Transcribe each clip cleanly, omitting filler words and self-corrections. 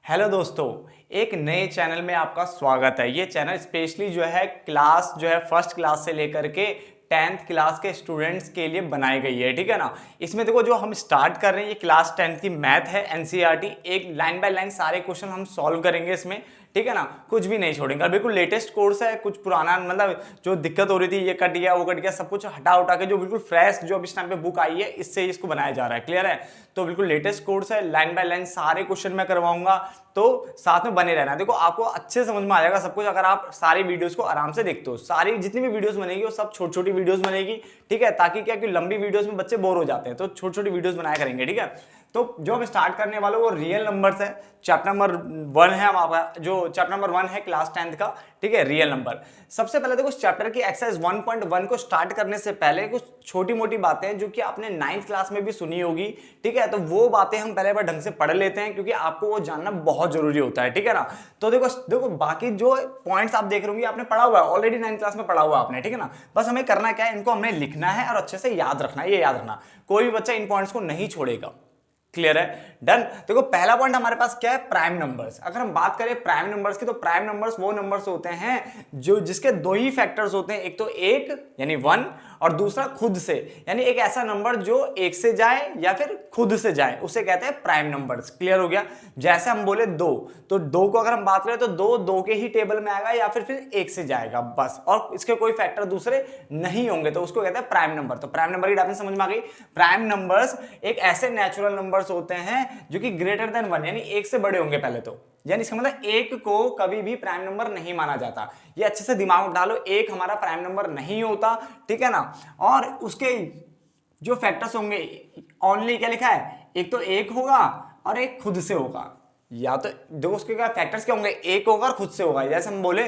Hello दोस्तों, एक नए चैनल में आपका स्वागत है। ये चैनल स्पेशली जो है क्लास जो है फर्स्ट क्लास से लेकर के 10th क्लास के स्टूडेंट्स के लिए बनाई गई है, ठीक है ना। इसमें देखो जो हम स्टार्ट कर रहे हैं ये क्लास 10th की मैथ है, एनसीईआरटी। एक लाइन बाय लाइन सारे क्वेश्चन हम सॉल्व करेंगे इसमें, ठीक है ना। कुछ भी नहीं छोड़ेंगे और बिल्कुल लेटेस्ट कोर्स है। कुछ पुराना मतलब जो दिक्कत हो रही थी ये कट गया वो कट गया, सब कुछ हटा उठा के जो बिल्कुल फ्रेश जो अब इस टाइम पे बुक आई है इससे इसको बनाया जा रहा है। क्लियर है? तो बिल्कुल लेटेस्ट कोर्स है, लाइन बाय लाइन सारे क्वेश्चन मैं करवाऊंगा, तो साथ में बने रहना। देखो आपको अच्छे समझ में आ जाएगा सब कुछ अगर आप सारी वीडियोस को आराम से देखते हो। सारी जितनी भी वीडियोस बनेगी वो सब छोटी छोटी वीडियोस बनेगी, ठीक है, ताकि क्या कि लंबी वीडियोस में बच्चे बोर हो जाते हैं, तो छोटी छोटी वीडियोस बनाया करेंगे, ठीक है। तो जो हम स्टार्ट करने वाले वो रियल नंबर्स है। चैप्टर नंबर 1 है आपका, जो चैप्टर नंबर 1 है क्लास 10th का, ठीक है, रियल नंबर। सबसे पहले देखो चैप्टर की एक्सरसाइज 1.1 को स्टार्ट करने से पहले कुछ छोटी मोटी बातें जो कि आपने 9th क्लास में भी सुनी होगी, ठीक है, तो वो बातें हम पहले बार ढंग से पढ़ लेते हैं क्योंकि आपको वो जानना बहुत जरूरी होता है, ठीक है ना। तो देखो देखो बाकी जो पॉइंट्स आप देख रहे होंगे आपने पढ़ा हुआ है ऑलरेडी, 9th क्लास में पढ़ा हुआ आपने, ठीक है ना। बस हमें करना क्या है, इनको हमने लिखना है और अच्छे से याद रखना है। ये याद रखना, कोई भी बच्चा इन पॉइंट्स को नहीं छोड़ेगा। क्लियर है? डन। देखो पहला पॉइंट हमारे पास क्या है, प्राइम नंबर्स। अगर हम बात करें प्राइम नंबर्स की तो प्राइम नंबर्स वो नंबर्स होते हैं जो जिसके दो ही फैक्टर्स होते हैं, एक तो एक यानी 1 और दूसरा खुद से, यानी एक ऐसा नंबर जो एक से जाए या फिर खुद से जाए उसे कहते हैं प्राइम नंबर्स। क्लियर हो गया? जैसे हम बोले 2, तो 2 को अगर हम बात करें तो 2 के ही टेबल में आएगा या फिर एक से जाएगा बस, और इसके कोई फैक्टर दूसरे नहीं होंगे, तो उसको कहते हैं प्राइम नंबर। तो प्राइम नंबर की डेफिनेशन समझ में आ गई। प्राइम नंबर्स एक ऐसे नेचुरल नंबर्स होते हैं जो कि ग्रेटर देन 1 यानी एक से बड़े होंगे पहले तो, यानी इसका मतलब एक को कभी भी प्राइम नंबर नहीं माना जाता। ये अच्छे से दिमाग में डालो, एक हमारा प्राइम नंबर नहीं होता, ठीक है ना। और उसके जो फैक्टर्स होंगे ओनली क्या लिखा है, एक तो एक होगा और एक खुद से होगा। या तो देखो उसके क्या फैक्टर्स क्या होंगे, एक होगा और खुद से होगा। जैसे हम बोले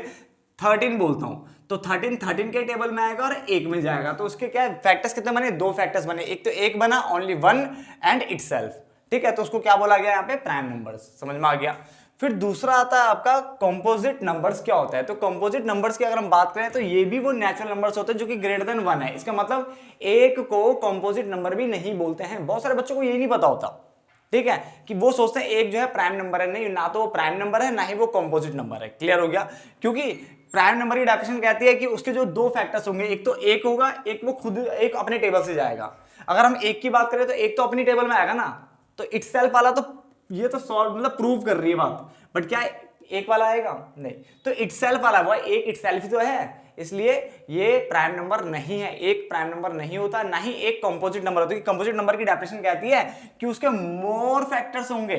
13 बोलता हूं तो 13 के टेबल में आएगा और एक में जाएगा, तो उसके क्या फैक्टर्स कितने बने, 2 फैक्टर्स बने। एक तो एक बना ओनली 1 एंड इटसेल्फ, ठीक है, तो उसको क्या बोला गया यहाँ पे, प्राइम नंबर्स। समझ में आ गया? फिर दूसरा आता है आपका कंपोजिट नंबर्स। क्या होता है, तो कंपोजिट नंबर्स की अगर हम बात करें तो ये भी वो नेचुरल नंबर्स होते हैं जो कि ग्रेटर देन 1 है। इसका मतलब एक को कंपोजिट नंबर भी नहीं बोलते हैं। बहुत सारे बच्चों को ये नहीं पता होता, ठीक है, कि वो सोचते हैं एक जो है प्राइम नंबर है। नहीं, ना तो वो प्राइम नंबर है ना ही वो कंपोजिट नंबर है। क्लियर हो गया? क्योंकि प्राइम नंबर की डेफिनेशन कहती है कि उसके जो 2 फैक्टर्स होंगे, एक तो एक होगा, एक वो खुद एक अपने टेबल से जाएगा। अगर हम एक की बात करें तो एक तो अपनी टेबल में आएगा ना, तो इटसेल्फ वाला तो ये तो सॉल्व मतलब प्रूव कर रही है बात, बट क्या एक वाला आएगा नहीं, तो इटसेल्फ वाला वो एक इटसेल्फ ही तो है, इसलिए ये प्राइम नंबर नहीं है। एक प्राइम नंबर नहीं होता, ना ही एक कंपोजिट नंबर होता है। कंपोजिट नंबर की डेफिनेशन कहती है कि उसके मोर फैक्टर्स होंगे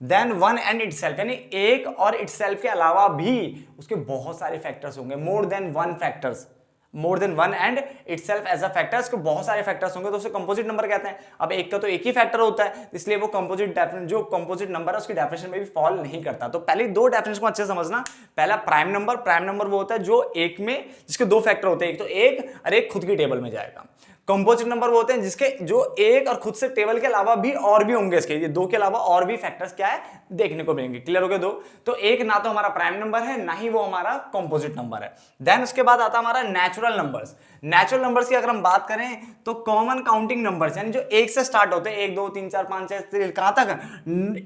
देन 1 एंड इटसेल्फ, यानी एक और इटसेल्फ के अलावा भी उसके बहुत सारे फैक्टर्स होंगे, more than 1 factors, more than 1 and itself as a factors को बहुत सारे फैक्टर्स होंगे, तो उसे कंपोजिट नंबर कहते हैं। अब एक का तो एक ही फैक्टर होता है, इसलिए वो कंपोजिट जो कंपोजिट नंबर है उसकी डेफिनेशन में भी फॉल नहीं करता। तो पहले 2 डेफिनेशन को अच्छे से समझना। पहला प्राइम नंबर, प्राइम नंबर वो होता है जो एक में जिसके 2 फैक्टर होते हैं, एक तो एक और एक खुद की टेबल में जाएगा। कंपोजिट नंबर वो होते हैं जिसके जो एक और खुद से टेबल के अलावा भी और भी होंगे, इसके ये 2 के अलावा और भी फैक्टर्स क्या है देखने को मिलेंगे। क्लियर हो गया? 2 तो एक ना तो हमारा प्राइम नंबर है ना ही वो हमारा कंपोजिट नंबर है। देन उसके बाद आता हमारा नेचुरल नंबर्स। नेचुरल नंबर्स की अगर हम बात करें तो कॉमन काउंटिंग नंबर्स, यानी जो एक से स्टार्ट होते हैं, 1 2 3 4 5 6 कहां तक,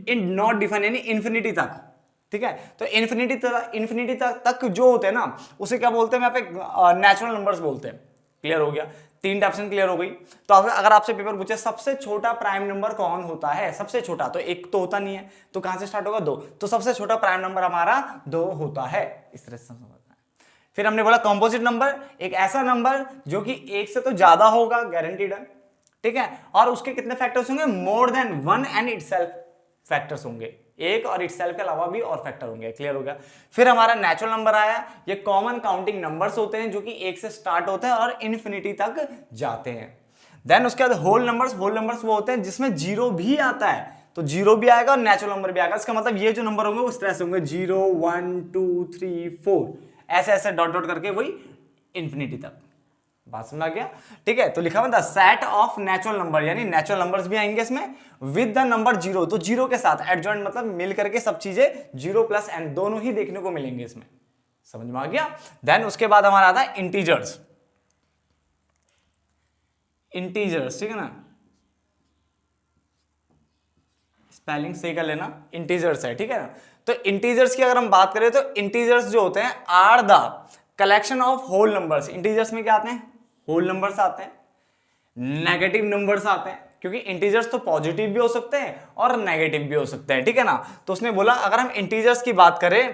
इन नॉट डिफाइन यानी इंफिनिटी तक, ठीक है। तो इंफिनिटी तक जो होते हैं ना उसे क्या बोलते हैं, यहाँ पे नेचुरल नंबर्स बोलते हैं। क्लियर हो गया? 3 डेफिनेशन क्लियर हो गई। तो अगर आपसे पेपर पूछे सबसे छोटा प्राइम नंबर कौन होता है, सबसे छोटा तो एक तो होता नहीं है, तो कहां से स्टार्ट होगा, 2, तो सबसे छोटा प्राइम नंबर हमारा 2 होता है। इस तरह से समझना है। फिर हमने बोला कंपोजिट नंबर, एक ऐसा नंबर जो कि एक से तो ज्यादा होगा, गारंटीड है, ठीक है, और उसके कितने फैक्टर्स होंगे, more than 1 and itself factors होंगे, एक और इटसेल्फ के अलावा भी और फैक्टर होंगे। क्लियर हो गया? फिर हमारा नेचुरल नंबर आया। ये कॉमन काउंटिंग नंबर्स होते हैं जो कि एक से स्टार्ट होते हैं और इन्फिनिटी तक जाते हैं। देन उसके बाद होल नंबर्स। होल नंबर्स वो होते हैं जिसमें जीरो भी आता है, तो जीरो भी आएगा और नेचुरल नंबर भी आएगा। इसका मतलब ये जो नंबर होंगे वो इस तरह से होंगे 0 1 2 3 4, ऐसे ऐसे डॉट डॉट करके वही इन्फिनिटी तक। बात समझ आ गया? ठीक है, तो लिखा हुआ था सेट ऑफ नेचुरल नंबर, यानी नेचुरल नंबर्स भी आएंगे इसमें विद द नंबर 0, तो 0 के साथ एडजॉइंट मतलब मिल करके सब चीजें 0 प्लस एन दोनों ही देखने को मिलेंगे इसमें। समझ में आ गया? देन उसके बाद हमारा आता है इंटीजर्स। इंटीजर्स, ठीक है ना, स्पेलिंग सही कर लेना, इंटीजर्स है, ठीक है ना। तो इंटीजर्स की अगर हम बात करें तो इंटीजर्स जो होते हैं are the collection of whole numbers. Integers में क्या आते हैं? होल नंबर्स आते हैं, नेगेटिव नंबर्स आते हैं, क्योंकि इंटीजर्स तो पॉजिटिव भी हो सकते हैं और नेगेटिव भी हो सकते हैं, ठीक है ना। तो उसने बोला अगर हम इंटीजर्स की बात करें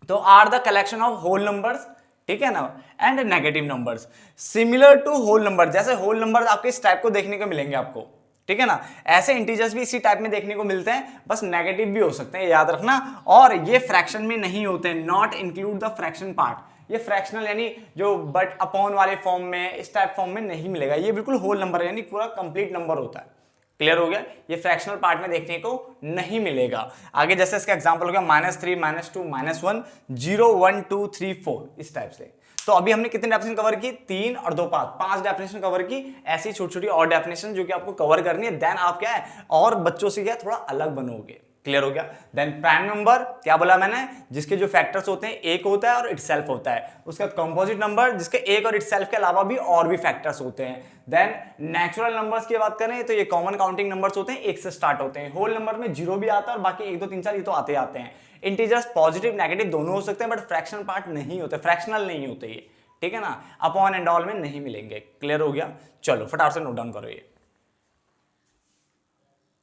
तो are the collection of whole numbers, ठीक है ना, and negative numbers similar to whole number. जैसे होल नंबर आपके इस टाइप को देखने को मिलेंगे आपको, ठीक है ना, ऐसे इंटीजर्स भी इसी टाइप में देखने को मिलते हैं, बस नेगेटिव भी हो सकते हैं, याद रखना। और ये फ्रैक्शन में नहीं होते हैं, not include the fraction part. ये फ्रैक्शनल यानी जो बट अपॉन वाले फॉर्म में, इस टाइप फॉर्म में नहीं मिलेगा, ये बिल्कुल होल नंबर यानी पूरा कंप्लीट नंबर होता है। क्लियर हो गया? ये फ्रैक्शनल पार्ट में देखने को नहीं मिलेगा। आगे जैसे इसका एग्जांपल हो गया -3, -2, -1, 0, 1, 2, 3, 4, इस टाइप से। तो अभी हमने कितने डेफिनेशन कवर की? 3 और 2 5 डेफिनेशन कवर की। ऐसी छोटी छोटी और डेफिनेशन जो कि आपको कवर करनी है, देन आप क्या है और बच्चों से क्या थोड़ा अलग बनोगे। क्लियर हो गया? देन प्राइम नंबर क्या बोला मैंने? जिसके जो फैक्टर्स होते हैं एक होता है और इटसेल्फ होता है। उसके बाद कंपोजिट नंबर जिसके एक और इटसेल्फ के अलावा भी और भी फैक्टर्स होते हैं। देन नेचुरल नंबर्स की बात करें तो ये कॉमन काउंटिंग नंबर्स होते हैं, एक से स्टार्ट होते हैं। होल नंबर में 0 भी आता है और बाकी 1 2 3 4 ये तो आते आते हैं। इंटीजर्स पॉजिटिव नेगेटिव दोनों हो सकते हैं, बट फ्रैक्शनल पार्ट नहीं होते, फ्रैक्शनल नहीं होते ये, ठीक है ना, अपॉन एंड ऑल में नहीं मिलेंगे। क्लियर हो गया? चलो फटाफट से नोट डाउन करो ये।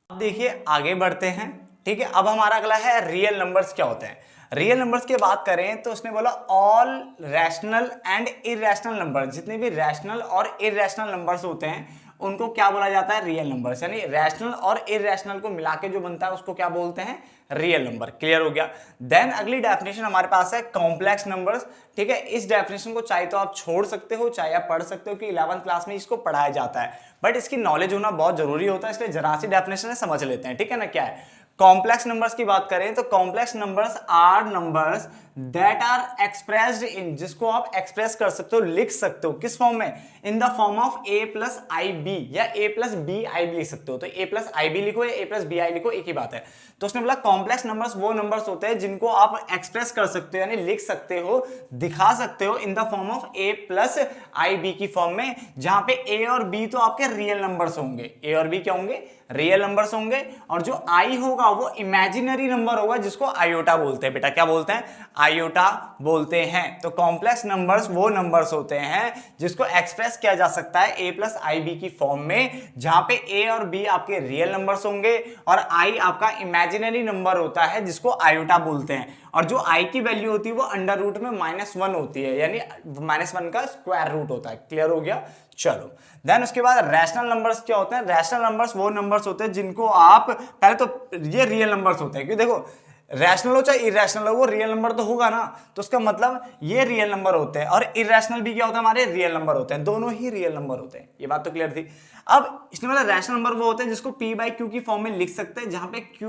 अब देखिए आगे बढ़ते हैं, ठीक है। अब हमारा अगला है रियल नंबर्स क्या होते हैं। रियल नंबर्स की बात करें तो उसने बोला all rational and irrational number, जितने भी रैशनल और इरैशनल नंबर्स होते हैं उनको क्या बोला जाता है? Real numbers. यानी रैशनल और इरैशनल को मिला के जो बनता है उसको क्या बोलते हैं? Real number. क्लियर हो गया? देन अगली डेफिनेशन हमारे पास है कॉम्प्लेक्स नंबर्स, ठीक है। इस डेफिनेशन को चाहे तो आप छोड़ सकते हो, चाहे आप पढ़ सकते हो कि 11th क्लास में इसको पढ़ाया जाता है, बट इसकी नॉलेज होना बहुत जरूरी होता है, इसलिए जरा सी डेफिनेशन है समझ लेते हैं, ठीक है ना। क्या है कॉम्प्लेक्स नंबर्स की बात करें तो complex numbers are numbers that are expressed in, जिसको आप एक्सप्रेस कर सकते हो, लिख सकते हो किस फॉर्म में? In the form of a plus i b या a प्लस बी आई भी लिख सकते हो। तो a प्लस आई बी लिखो या a प्लस बी आई लिखो, एक ही बात है। तो उसने बोला कॉम्प्लेक्स नंबर्स वो नंबर्स होते हैं जिनको आप एक्सप्रेस कर सकते हो, यानी लिख सकते हो, दिखा सकते हो in the form of a plus i b की फॉर्म में, जहां पे a और b तो आपके रियल नंबर्स होंगे। a और b क्या होंगे? रियल नंबर्स होंगे, और जो i होगा वो इमेजिनरी नंबर होगा जिसको आयोटा बोलते हैं। बेटा क्या बोलते हैं? आयोटा बोलते हैं। तो कॉम्प्लेक्स नंबर्स वो नंबर्स होते हैं जिसको एक्सप्रेस किया जा सकता है a प्लस आई बी की फॉर्म में, जहां पे a और b आपके रियल नंबर्स होंगे और i आपका इमेजिनरी नंबर होता है जिसको आयोटा बोलते हैं। और जो i की वैल्यू होती है वो अंडर रूट में -1 होती है, यानी -1 का स्क्वायर रूट होता है। क्लियर हो गया? चलो देन उसके बाद रैशनल नंबर्स क्या होते हैं? रैशनल नंबर्स वो नंबर्स होते हैं जिनको आप पहले तो ये रियल नंबर्स होते हैं, क्योंकि देखो रैशनल हो चाहे इरेशनल हो वो रियल नंबर तो होगा ना, तो उसका मतलब ये रियल नंबर होते हैं, और इरेशनल भी क्या होता है? हमारे रियल नंबर होते हैं, दोनों ही रियल नंबर होते हैं। ये बात तो क्लियर थी। अब इसमें मतलब रैशनल नंबर वो होते हैं जिसको p बाई क्यू की फॉर्म में लिख सकते हैं, जहां पे q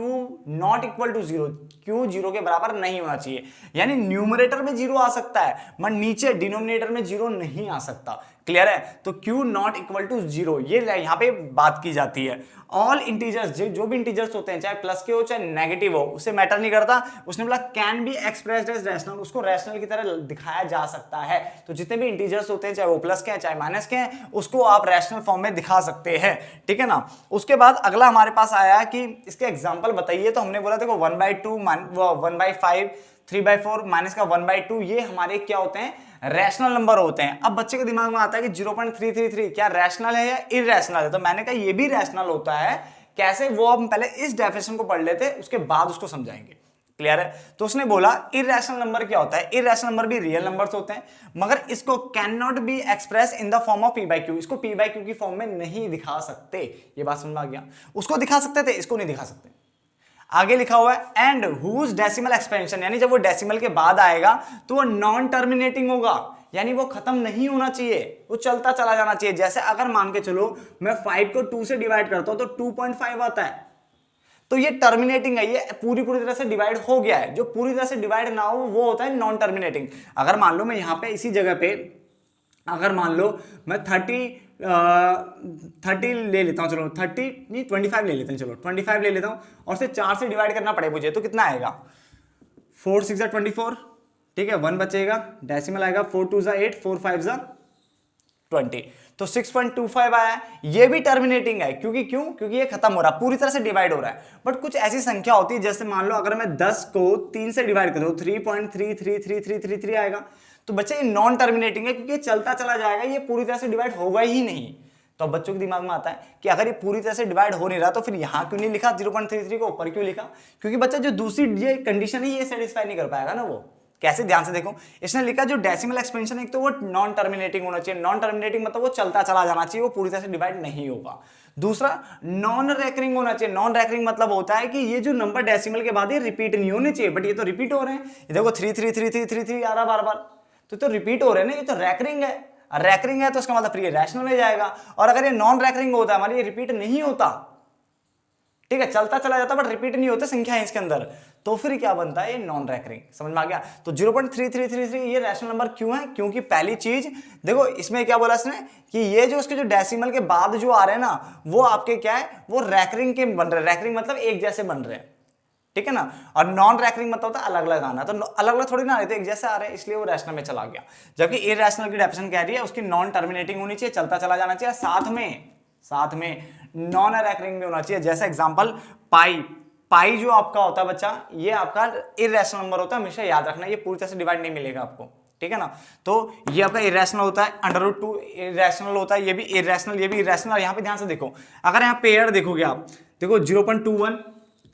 not equal to 0, q 0 के बराबर नहीं होना चाहिए, यानी न्यूमरेटर में 0 आ सकता है मगर नीचे डिनोमिनेटर में 0 नहीं आ सकता। क्लियर है? तो q नॉट इक्वल टू 0 ये यहाँ पे बात की जाती है। ऑल इंटीजर्स जो भी इंटीजर्स होते हैं, चाहे प्लस के हो चाहे नेगेटिव हो, उससे मैटर नहीं करता। उसने बोला can be expressed as rational, उसको रैशनल की तरह दिखाया जा सकता है। तो जितने भी इंटीजर्स होते हैं, चाहे वो प्लस के हैं चाहे माइनस के हैं, उसको आप रैशनल फॉर्म में दिखा सकते हैं, ठीक है ना। उसके बाद अगला हमारे पास आया कि इसके एग्जाम्पल बताइए। तो हमने बोला देखो 1/2 1/5 3/4 माइनस का 1/2 ये हमारे क्या होते हैं? रैशनल नंबर होते हैं। अब बच्चे के दिमाग में आता है कि 0.333 क्या रैशनल है या इरैशनल है? तो मैंने कहा ये भी रैशनल होता है। कैसे? वो हम पहले इस डेफिनेशन को पढ़ लेते हैं, उसके बाद उसको समझाएंगे। क्लियर है? तो उसने बोला इरैशनल नंबर क्या होता है? इरैशनल नंबर भी रियल नंबर्स होते हैं, मगर इसको can not be express in the form of p/q, इसको p/q की फॉर्म में नहीं दिखा सकते। ये बात समझ में आ गया? उसको दिखा सकते थे, इसको नहीं दिखा सकते। आगे लिखा हुआ है एंड हुज डेसिमल एक्सपेंशन, यानी जब वो डेसिमल के बाद आएगा तो वो नॉन टर्मिनेटिंग होगा, यानी वो खत्म नहीं होना चाहिए, वो चलता चला जाना चाहिए। जैसे अगर मान के चलो मैं 5 को 2 से डिवाइड करता हूं तो 2.5 आता है, तो ये टर्मिनेटिंग है, ये पूरी तरह से डिवाइड हो गया है। जो पूरी तरह से डिवाइड ना हो वो होता है नॉन टर्मिनेटिंग। अगर मान लो मैं यहां पे इसी जगह पे अगर मान लो मैं 30 ले लेता हूं, चलो 30 नहीं 25 ले लेते हैं, चलो 25 ले लेता हूं और से 4 से डिवाइड करना पड़े मुझे, तो कितना आएगा? 4 6 24, ठीक है, 1 बचेगा, डेसिमल आएगा 4 2 8 4 5 12, 620, तो 6.25 आया। ये भी टर्मिनेटिंग है, क्योंकि ये खत्म हो रहा है, पूरी तरह से डिवाइड हो रहा है। बट कुछ ऐसी संख्या होती है, जैसे मान लो अगर मैं 10 को 3 से डिवाइड करूं 3.33333 आएगा। तो बच्चे ये नॉन टर्मिनेटिंग है, क्योंकि ये चलता चला जाएगा, ये पूरी तरह से डिवाइड होगा ही नहीं। तो अब बच्चों के दिमाग में आता है कि अगर ये पूरी तरह से डिवाइड हो नहीं रहा, तो फिर यहां क्यों नहीं लिखा 0.33 को ऊपर क्यों लिखा? क्योंकि बच्चा जो दूसरी ये कंडीशन है ये सेटिस्फाई नहीं कर पाएगा ना। वो कैसे, ध्यान से देखो, इसने लिखा जो डेसिमल एक्सपेंशन है, एक तो वो नॉन टर्मिनेटिंग होना चाहिए। नॉन टर्मिनेटिंग मतलब वो चलता चला जाना चाहिए, वो पूरी तरह से डिवाइड नहीं होगा। दूसरा, नॉन रैकरिंग होना चाहिए। नॉन रैकरिंग मतलब होता है कि ये जो नंबर डेसिमल के बाद ये रिपीट नहीं होने चाहिए, बट ये तो रिपीट हो रहे हैं। ये देखो 33333 आ रहा बार बार, तो रिपीट हो रहे हैं ना, ये तो रैकरिंग है। रैकरिंग है तो उसका मतलब फिर ये रैशनल में जाएगा। और अगर ये नॉन रैकरिंग होता है, हमारी ये रिपीट नहीं होता, ठीक है, चलता चला जाता बट रिपीट नहीं होता संख्या है इसके अंदर, तो फिर क्या बनता है? ये नॉन रैकरिंग। समझ में आ गया? तो 0.3333 ये रैशनल नंबर क्यों है? क्योंकि पहली चीज देखो, इसमें क्या बोला इसने कि ये जो उसके जो डेसिमल के बाद जो आ रहे हैं ना, वो आपके क्या है, वो रैकरिंग के बन रहे हैं। रैकरिंग मतलब एक जैसे बन रहे हैं, ठीक है ना। और नॉन रैकरिंग मतलब होता है अलग अलग आना, तो अलग अलग थोड़ी ना आ रहे थे, एक जैसे आ रहे हैं, इसलिए वो रैशनल में चला गया। जबकि इरैशनल की डेफिनेशन कह रही है उसकी नॉन टर्मिनेटिंग होनी चाहिए, चलता चला जाना चाहिए, साथ में नॉन रैकरिंग में होना चाहिए। जैसे एग्जांपल पाई जो आपका होता है बच्चा, ये आपका इरैशनल नंबर होता है, हमेशा याद रखना, ये पूरी तरह से डिवाइड नहीं मिलेगा आपको, ठीक है ना। तो ये आपका इरैशनल होता है, √2 इरैशनल होता है, ये भी इरैशनल, ये भी इरैशनल। और यहाँ पे ध्यान से देखो, अगर यहाँ पेयर देखोगे आप, देखो 0.21,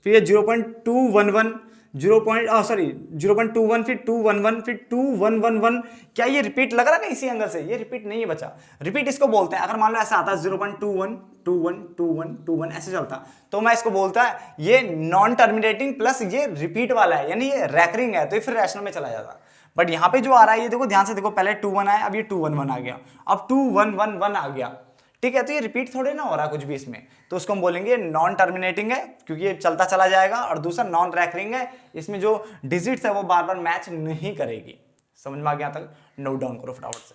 फिर ये 0.211, 0.21, फिर 211, फिर 2111। क्या ये रिपीट लग रहा है इसी एंगल से? ये रिपीट नहीं है बच्चा। रिपीट इसको बोलते हैं, अगर मान लो ऐसा आता है 0.21 21 21 21 ऐसे चलता, तो मैं इसको बोलता है ये नॉन टर्मिनेटिंग प्लस ये रिपीट वाला है, यानी ये रैकरिंग है, तो ये फिर रैशनल में चला जाता। बट यहाँ पे जो आ रहा है, ये देखो ध्यान से देखो, पहले 21 आया, अब ये 211 आ गया, अब 2111 आ गया, ठीक है। तो ये रिपीट थोड़े ना हो रहा कुछ भी इसमें, तो उसको हम बोलेंगे नॉन टर्मिनेटिंग है, क्योंकि ये चलता चला जाएगा। और दूसरा नॉन रैकरिंग है, इसमें जो डिजिट्स है वो बार बार मैच नहीं करेगी। समझ में आ गया? तक नोट डाउन करो फटाफट से।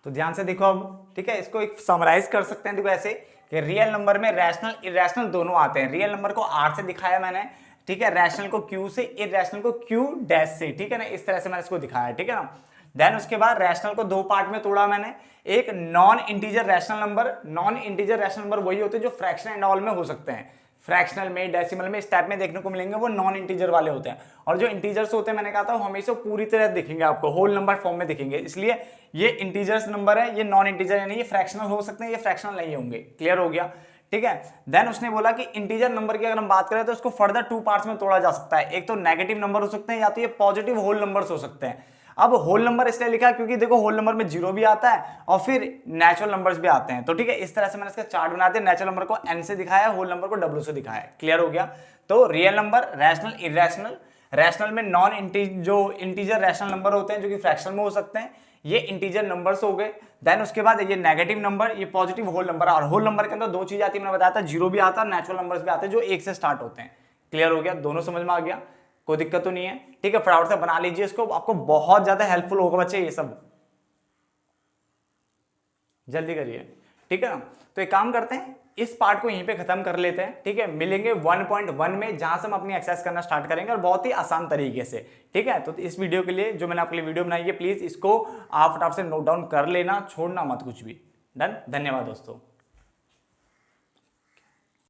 तो ध्यान से देखो अब, ठीक है, इसको एक समराइज कर सकते हैं। देखो ऐसे कि रियल नंबर में रैशनल इरैशनल दोनों आते हैं। रियल नंबर को R से दिखाया मैंने, ठीक है, रैशनल को Q से, इरैशनल को Q डैश से, ठीक है ना, इस तरह से मैंने इसको दिखाया, ठीक है ना। देन उसके बाद रैशनल को दो पार्ट में तोड़ा मैंने। एक non integer rational number, non integer rational number वही होते हैं जो फ्रैक्शन एंड ऑल में हो सकते हैं, फ्रैक्शनल में, डेसिमल में, इस टाइप में देखने को मिलेंगे, वो नॉन इंटीजर वाले होते हैं। और जो इंटीजर्स होते हैं, मैंने कहा था, वो हमेशा पूरी तरह दिखेंगे आपको, होल नंबर फॉर्म में दिखेंगे, इसलिए ये इंटीजर्स नंबर है, ये नॉन इंटीजर यानी ये फ्रैक्शनल हो सकते हैं, ये फ्रैक्शनल नहीं होंगे। क्लियर हो गया? ठीक है। देन उसने बोला कि इंटीजर नंबर की अगर हम बात करें तो उसको फर्दर टू पार्ट्स में तोड़ा जा सकता है। एक तो नेगेटिव नंबर हो सकते हैं, या तो ये पॉजिटिव होल नंबर्स हो सकते हैं। अब होल नंबर इसलिए लिखा है क्योंकि देखो होल नंबर में जीरो भी आता है और फिर नेचुरल नंबर्स भी आते हैं। तो ठीक है, इस तरह से मैंने इसका चार्ट बना दिया, नेचुरल नंबर को n से दिखाया, होल नंबर को w से दिखाया। क्लियर हो गया? तो real number, rational, irrational. Rational में नॉन जो इंटीजर रैशनल नंबर होते हैं जो कि फ्रैक्शनल में हो सकते हैं, ये इंटीजर नंबर्स हो गए। देन उसके बाद ये नेगेटिव नंबर, ये पॉजिटिव होल नंबर। और होल नंबर के अंदर दो चीज आती है, मैंने बताया था, जीरो भी आता है, नेचुरल नंबर्स भी आते हैं जो एक से स्टार्ट होते हैं। क्लियर हो गया? दोनों समझ में आ गया? कोई दिक्कत तो नहीं है? ठीक है, फटाफट से बना लीजिए इसको, आपको बहुत ज्यादा हेल्पफुल होगा बच्चे, ये सब जल्दी करिए। ठीक है ना? तो एक काम करते हैं, इस पार्ट को यहीं पे खत्म कर लेते हैं। ठीक है, मिलेंगे 1.1 में, जहां से हम अपनी एक्सरसाइज करना स्टार्ट करेंगे और बहुत ही आसान तरीके से। ठीक है, तो इस वीडियो के लिए जो मैंने आपके लिए वीडियो बनाई है, प्लीज इसको आप फटाफट से नोट डाउन कर लेना, छोड़ना मत कुछ भी। डन? धन्यवाद दोस्तों।